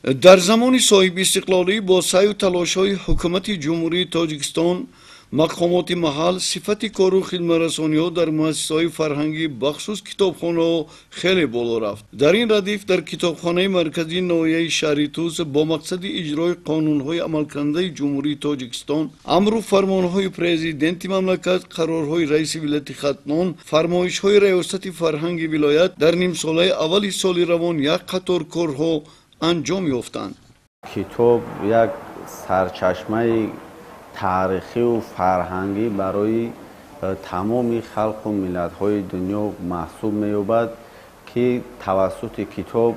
در زمان صاحب استقلالی با سعی و تلاش‌های حکومت جمهوری تاجیکستان مقامات محل صفت کار و خدمت‌رسانی‌ها در مؤسسه‌های فرهنگی بخصوص کتابخانه‌ها خیلی بالا رفت. در این ردیف در کتابخانه مرکزی ناحیه شهری توس با مقصد اجرای قانون‌های عملکننده جمهوری تاجیکستان امر و فرمان‌های پرزیدنت مملکت، قرارهای رئیس ولایت ختنان، فرمایش‌های ریاست فرهنگی ولایت در نیم ساله اول سال روان یک قطار کارها انجام یافتند. کتاب یک سرچشمه تاریخی و فرهنگی برای تمام خلق و ملت‌های دنیا محسوب می‌یابد که توسط کتاب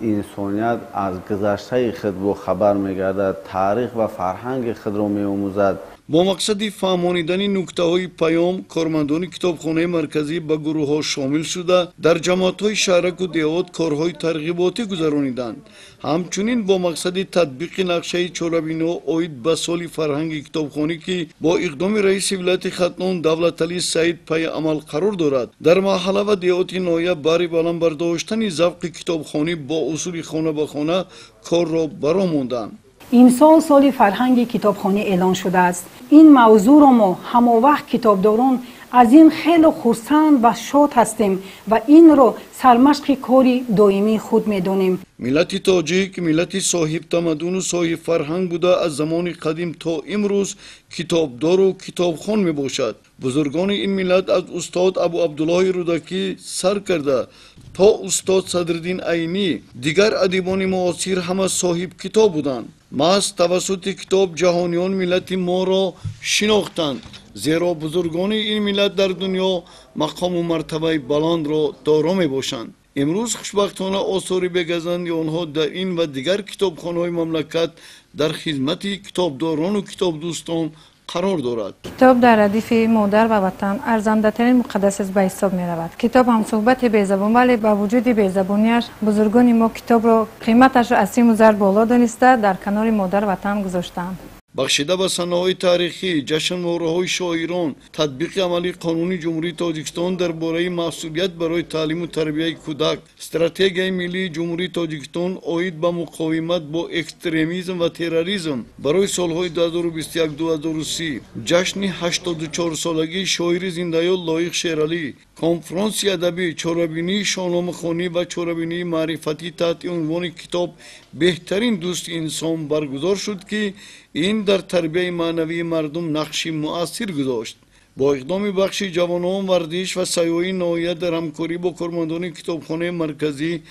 انسانیت از گذشته خود با خبر می‌گردد، تاریخ و فرهنگ خود را می‌آموزد. با مقصد فهمانیدن نکته‌های پیام، کارمندان کتابخانه مرکزی به گروه‌ها شامل شده در جماعت‌های شهرک و دیهات کارهای ترغیباتی گذرانیدند. همچنین با مقصد تطبیق نقشه چهاربینی عاید به سال فرهنگ کتابخوانی که با اقدام رئیس ولایت ختنان دولتعلی سعید پای عمل قرار دارد، در محله و دیهات ناحیه برای بالا برداشتن ذوق کتابخوانی با اصول خانه به خانه کار را برآمدند. این سال فرهنگ کتابخوانی اعلان شده است. این موضوع را ما هموقت کتابداران از این خیلی خرسند و شاد هستیم و این را سرمشق کاری دائمی خود می‌دانیم. ملت تاجیک ملت صاحب تمدن و صاحب فرهنگ بوده از زمان قدیم تا امروز کتابدار و کتابخوان میباشد. بزرگان این ملت از استاد ابو عبدالله رودکی سر کرده تا استاد صدرالدین عینی دیگر ادیبان معاصر همه صاحب کتاب بودند. محض توسط کتاب جهانیان ملت ما را شناختند، زیرا بزرگان این ملت در دنیا مقام و مرتبه بلند را دارا میباشند. امروز خوشبختانه آثاری بگزند آنها در این و دیگر کتابخانه‌های مملکت در خدمت کتابداران و کتاب دوستان قرار دارد. کتاب در ردیف مادر و وطن ارزنده ترین مقدس است به حساب می رود. کتاب هم صحبت بی‌زبان، ولی با وجود بی‌زبانیش بزرگان ما کتاب را قیمتش را از 30,000 بالا دانسته در کنار مادر وطن گذاشتند. بخشیده به صحنه‌های تاریخی، جشنواره‌های شاعران، تطبیق عملی قانون جمهوری تاجیکستان درباره مسئولیت برای تعلیم و تربیت کودک، استراتژی ملی جمهوری تاجیکستان عاید به مقاومت با اکستریمیسم و تروریسم برای سالهای 2021-2030، جشن 84 سالگی شاعر زنده‌یاد لایق شیرعلی، کنفرانس ادبی چهاربینی شاهنامه‌خوانی و چهاربینی معرفتی تحت عنوان کتاب بهترین دوست انسان برگزار شد که این در تربیت معنوی مردم نقشی مؤثر گذاشت. با اقدام بخش جوانان ورزش و سیاحی ناحیه در همکاری با کارمندان کتابخانه مرکزی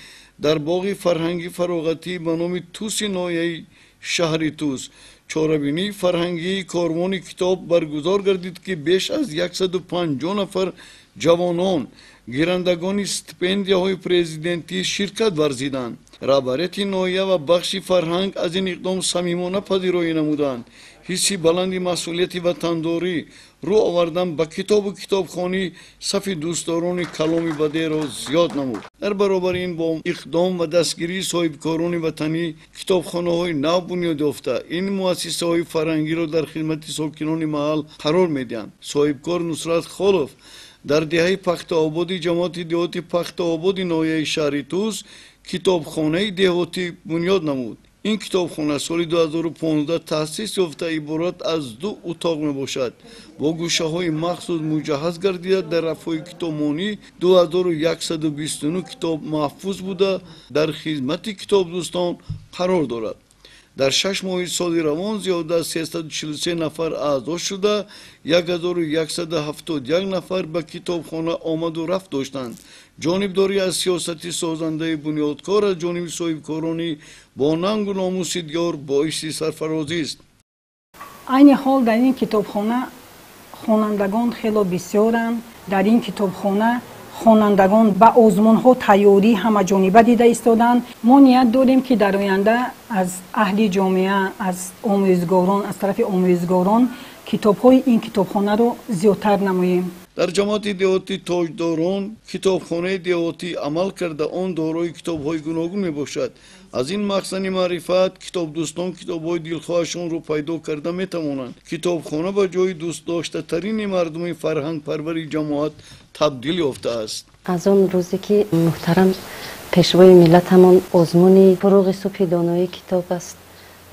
در باغ فرهنگی فراغتی به نام توس ناحیه شهری توس چهاربینی فرهنگی کاروان کتاب برگزار گردید که بیش از 150 نفر جوانان گیرندگان استیپندیاهای پرزیدنتی شرکت ورزیدند. رهبریت ناحیه و بخش فرهنگ از این اقدام صمیمانه پذیرایی نمودند. حسی بلندی مسئولیت وطنداری رو آوردن به کتاب و کتابخوانی صف دوستداران کلام بده را زیاد نمود. در برابر این با اقدام و دستگیری صاحبکاران وطنی کتابخانه‌های نو بنیاد یافته این مؤسسه‌های فرهنگی را در خدمت ساکنان محل قرار می‌دهند. صاحبکار نصرت خالف در دهه پخت آبادی جماعت دیهات پخت آبادی ناحیه شهری توس کتابخانه دیهاتی بنیاد نمود. این کتابخانه سال 2015 تأسیس یافته عبارت از 2 اتاق می باشد. با گوشه های مخصوص مجهز گردیده در رفای کتابخوانی 2129 کتاب محفوظ بوده در خدمت کتاب دوستان قرار دارد. در 6 ماه سال روان زیاده از 343 نفر اعضا شده 1171 نفر به کتابخانه آمد و رفت داشتند. جانبداری از سیاست سازنده بنیادکار از جانب صاحبکارانی با ننگ و ناموس دیار باعث سرفرازی است. عین حال در این کتابخانه خوانندگان خیلی بسیارند. در این کتابخانه خوانندگان به آزمون‌ها تیاری همه جانبه دیده ایستادند. ما نیت داریم که در آینده از اهل جامعه، از آموزگاران، از طرف آموزگاران کتاب‌های این کتابخانه رو زیادتر نماییم. در جماعت دیهاتی تاجداران کتابخانه دیهاتی عمل کرده آن دارای کتاب‌های گوناگون میباشد. از این مخزن معرفت کتاب دوستان کتاب‌های دلخواهشان رو پیدا کرده میتوانند. کتابخانه به جای دوست داشته ترین مردم فرهنگ پروری جماعت تبدیل یافته است. از اون روزی که محترم پیشوای ملتمون آزمون فروغ صبح دانایی کتاب است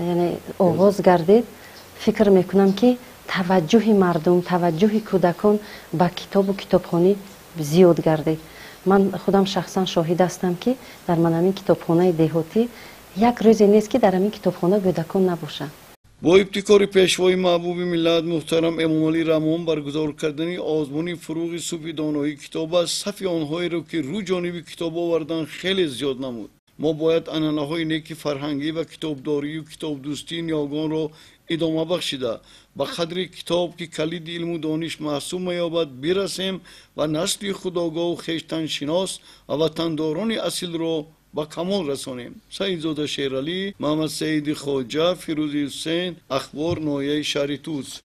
یعنی آغاز گردید، فکر میکنم که توجه مردم، توجه کودکان به کتاب و کتابخانه زیاد گردید. من خودم شخصا شاهد هستم که در من همین کتابخانه دهاتی یک روزی نیست که در همین کتابخانه کودکان نباشند. با ابتکار پیشوای محبوب ملت محترم امام علی رحمان برگزار کردن آزمون فروغ صبح دانایی کتاب است، صف آنهایی را که رو جانب کتاب آوردن خیلی زیاد نمود. ما باید عنعنه‌های نیک فرهنگی و کتابداری و کتاب دوستی نیاگان را ادامه بخشیده به قدر کتاب که کلید علم و دانش محسوب می‌یابد برسیم و نسل خودآگاه و خویشتن شناس و وطنداران اصیل را با کمال رسانیم. سعیدزاده شیرعلی، محمد سعید خواجه، فیروزی حسین، اخبار ناحیه شهر طوس.